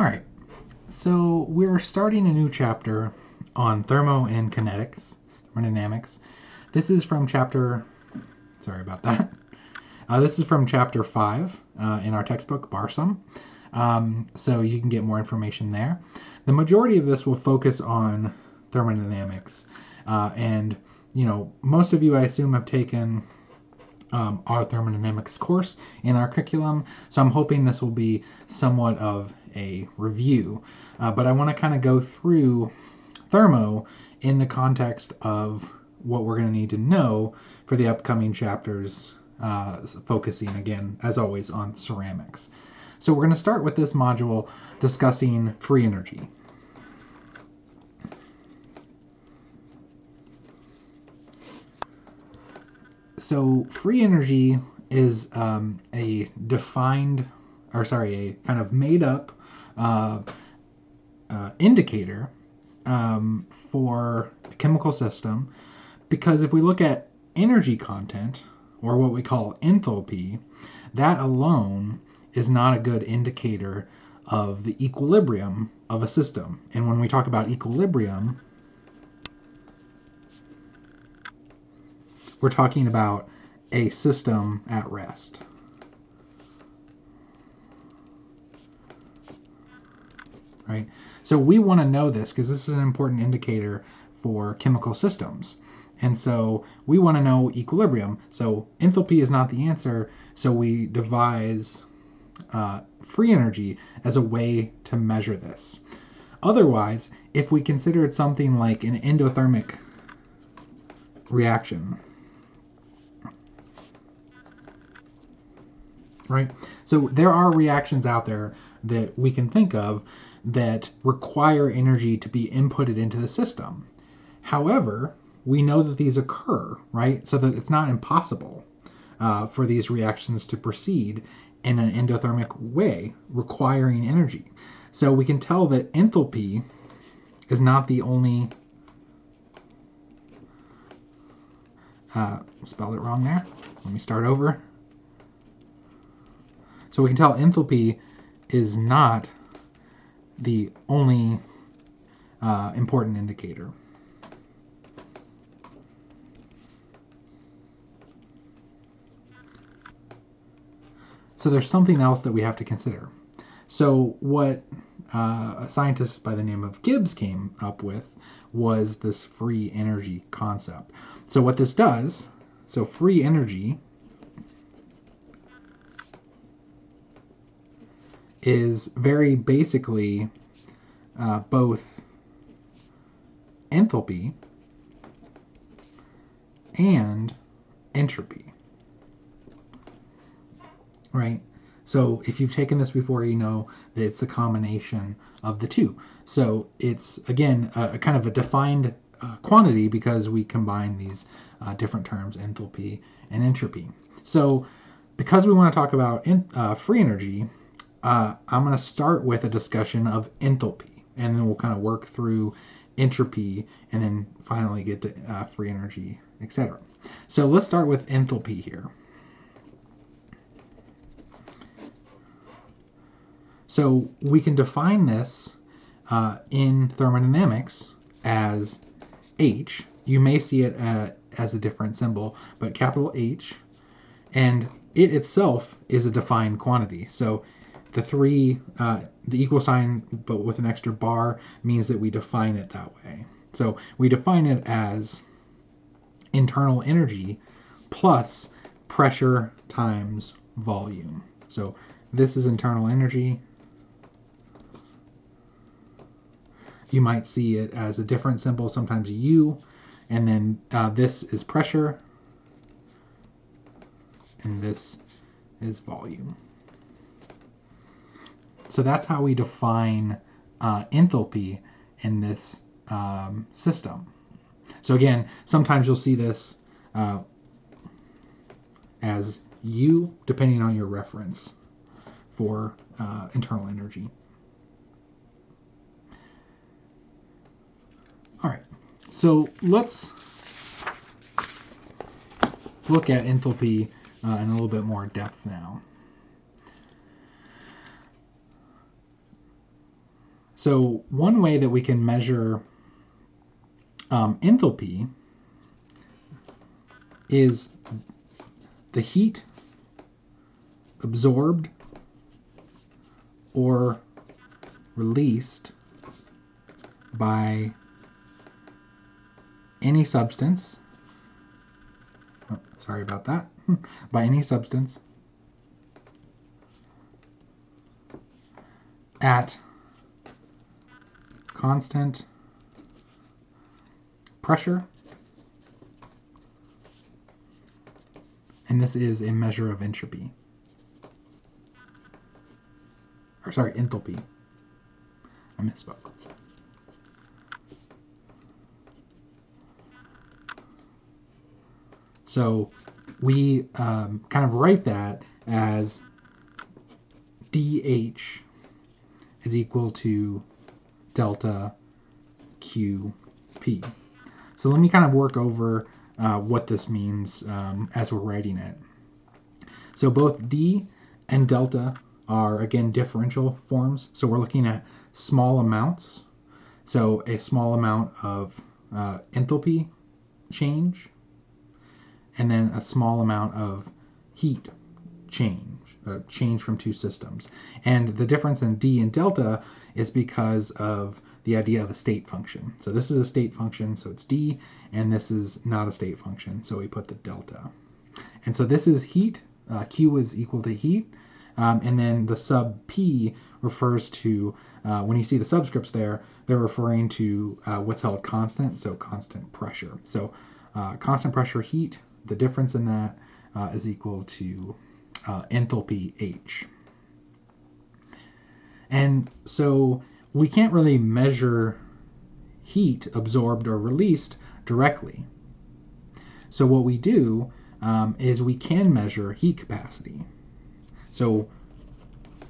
All right, so we're starting a new chapter on thermo and kinetics, thermodynamics. This is from chapter, sorry about that. This is from chapter 5 in our textbook, Barsum. So you can get more information there. The majority of this will focus on thermodynamics. And, you know, most of you, I assume, have taken our thermodynamics course in our curriculum. So I'm hoping this will be somewhat of a review. But I want to kind of go through thermo in the context of what we're going to need to know for the upcoming chapters, focusing again, as always, on ceramics. So we're going to start with this module discussing free energy. So free energy is a defined, a kind of made up indicator for a chemical system, because if we look at energy content, or what we call enthalpy, that alone is not a good indicator of the equilibrium of a system. And when we talk about equilibrium, we're talking about a system at rest. Right? So we want to know this because this is an important indicator for chemical systems. And so we want to know equilibrium. So enthalpy is not the answer, so we devise free energy as a way to measure this. Otherwise, if we consider it something like an endothermic reaction, right? So there are reactions out there that we can think of that require energy to be inputted into the system. However, we know that these occur, right? So that it's not impossible for these reactions to proceed in an endothermic way, requiring energy. So we can tell that enthalpy is not the only, spelled it wrong there. Let me start over. So we can tell enthalpy is not the only important indicator. So there's something else that we have to consider. So what a scientist by the name of Gibbs came up with was this free energy concept. So what this does, so free energy is very basically both enthalpy and entropy. Right? So if you've taken this before, you know that it's a combination of the two. So it's, again, a kind of a defined quantity because we combine these different terms, enthalpy and entropy. So because we want to talk about free energy, I'm going to start with a discussion of enthalpy, and then we'll kind of work through entropy and then finally get to free energy, etc. So let's start with enthalpy here. So we can define this in thermodynamics as H. You may see it as a different symbol, but capital H. And it itself is a defined quantity. So the equal sign, but with an extra bar, means that we define it that way. So we define it as internal energy plus pressure times volume. So this is internal energy. You might see it as a different symbol, sometimes U, and then this is pressure, and this is volume. So that's how we define enthalpy in this system. So again, sometimes you'll see this as U, depending on your reference for internal energy. All right, so let's look at enthalpy in a little bit more depth now. So one way that we can measure enthalpy is the heat absorbed or released by any substance. Oh, sorry about that. By any substance at constant pressure, and this is a measure of entropy. Or sorry, enthalpy. I misspoke. So we kind of write that as dH is equal to delta QP. So let me kind of work over what this means as we're writing it. So both D and delta are, again, differential forms. So we're looking at small amounts. So a small amount of enthalpy change, and then a small amount of heat change from two systems. And the difference in D and delta is because of the idea of a state function. So this is a state function, so it's D, and this is not a state function, so we put the delta. And so this is heat. Q is equal to heat. And then the sub P refers to, when you see the subscripts there, they're referring to what's held constant, so constant pressure. So constant pressure heat, the difference in that is equal to enthalpy H. And so we can't really measure heat absorbed or released directly. So what we do is we can measure heat capacity. So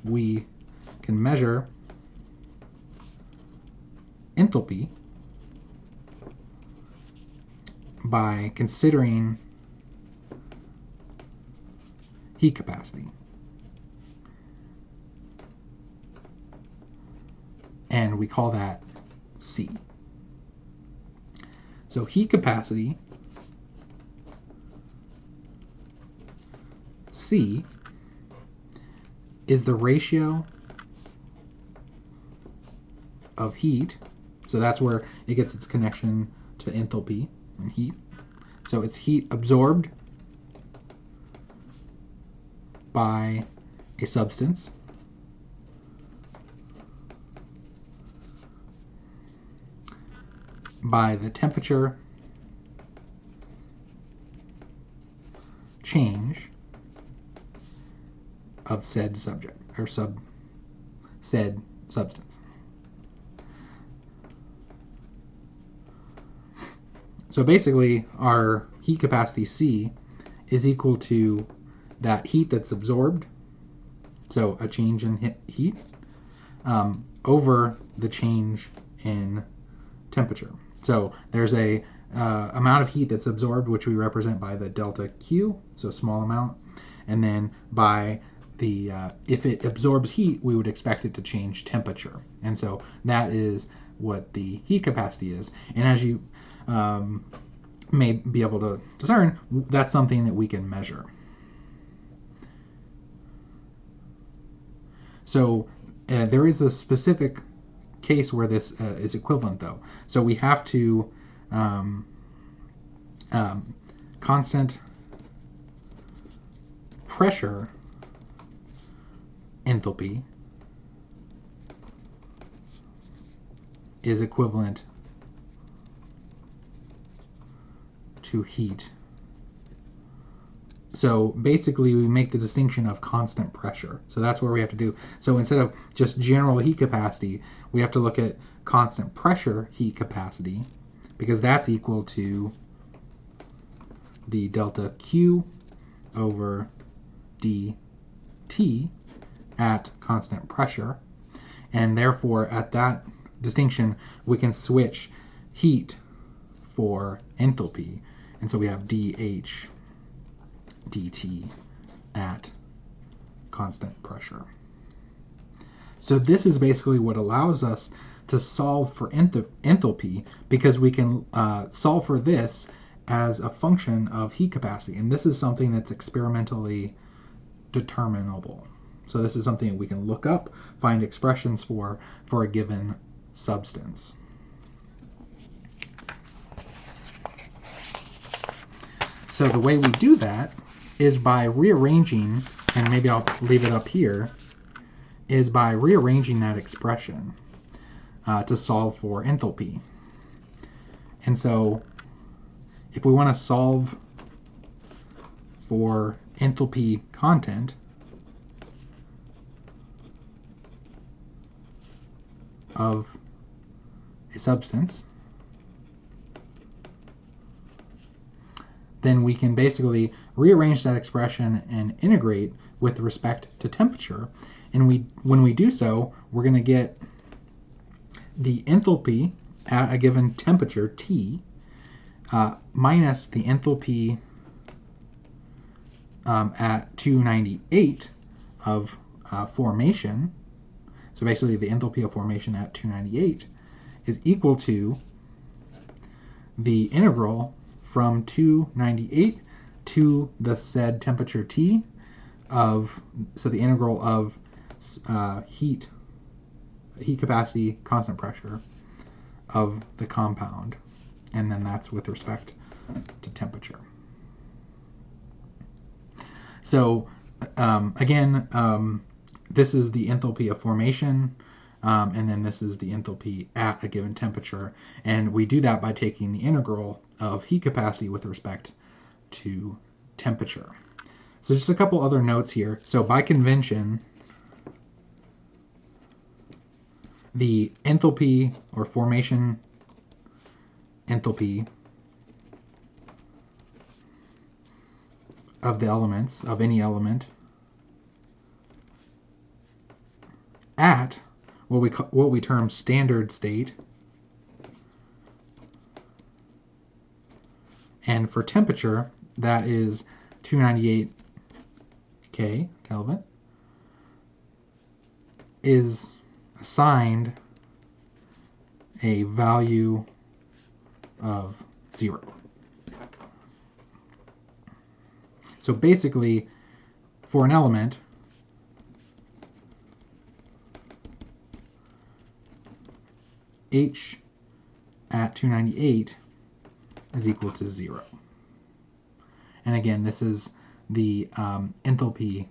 we can measure enthalpy by considering heat capacity. And we call that C. So heat capacity, C, is the ratio of heat. So that's where it gets its connection to enthalpy and heat. So it's heat absorbed by a substance by the temperature change of said subject or said substance. So basically our heat capacity C is equal to that heat that's absorbed, so a change in heat, over the change in temperature. So there's a amount of heat that's absorbed, which we represent by the delta Q, so small amount, and then by the if it absorbs heat, we would expect it to change temperature, and so that is what the heat capacity is. And as you may be able to discern, that's something that we can measure. So there is a specific case where this is equivalent, though. So we have to constant pressure enthalpy is equivalent to heat. So basically we make the distinction of constant pressure. So that's where we have to do. So instead of just general heat capacity, we have to look at constant pressure heat capacity, because that's equal to the delta Q over dt at constant pressure. And therefore at that distinction we can switch heat for enthalpy. And so we have dH dt at constant pressure. So this is basically what allows us to solve for enthalpy, because we can solve for this as a function of heat capacity. And this is something that's experimentally determinable. So this is something that we can look up, find expressions for a given substance. So the way we do that is by rearranging, and maybe I'll leave it up here, is by rearranging that expression to solve for enthalpy. And so if we want to solve for enthalpy content of a substance, then we can basically rearrange that expression and integrate with respect to temperature. And when we do so, we're going to get the enthalpy at a given temperature, T, minus the enthalpy at 298 of formation. So basically the enthalpy of formation at 298 is equal to the integral from 298 to the said temperature T of, so the integral of heat capacity, constant pressure of the compound. And then that's with respect to temperature. So again, this is the enthalpy of formation, and then this is the enthalpy at a given temperature. And we do that by taking the integral of heat capacity with respect to temperature. So just a couple other notes here. So by convention, the enthalpy or formation enthalpy of the elements, of any element, at what we term standard state, and for temperature, that is 298 Kelvin, is assigned a value of 0. So basically, for an element, H at 298 is equal to 0. And again, this is the enthalpy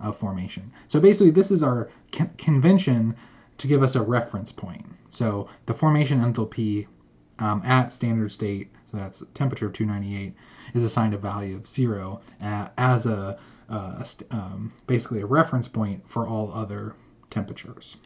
of formation. So basically, this is our convention to give us a reference point. So the formation enthalpy at standard state, so that's temperature of 298, is assigned a value of 0 as basically a reference point for all other temperatures.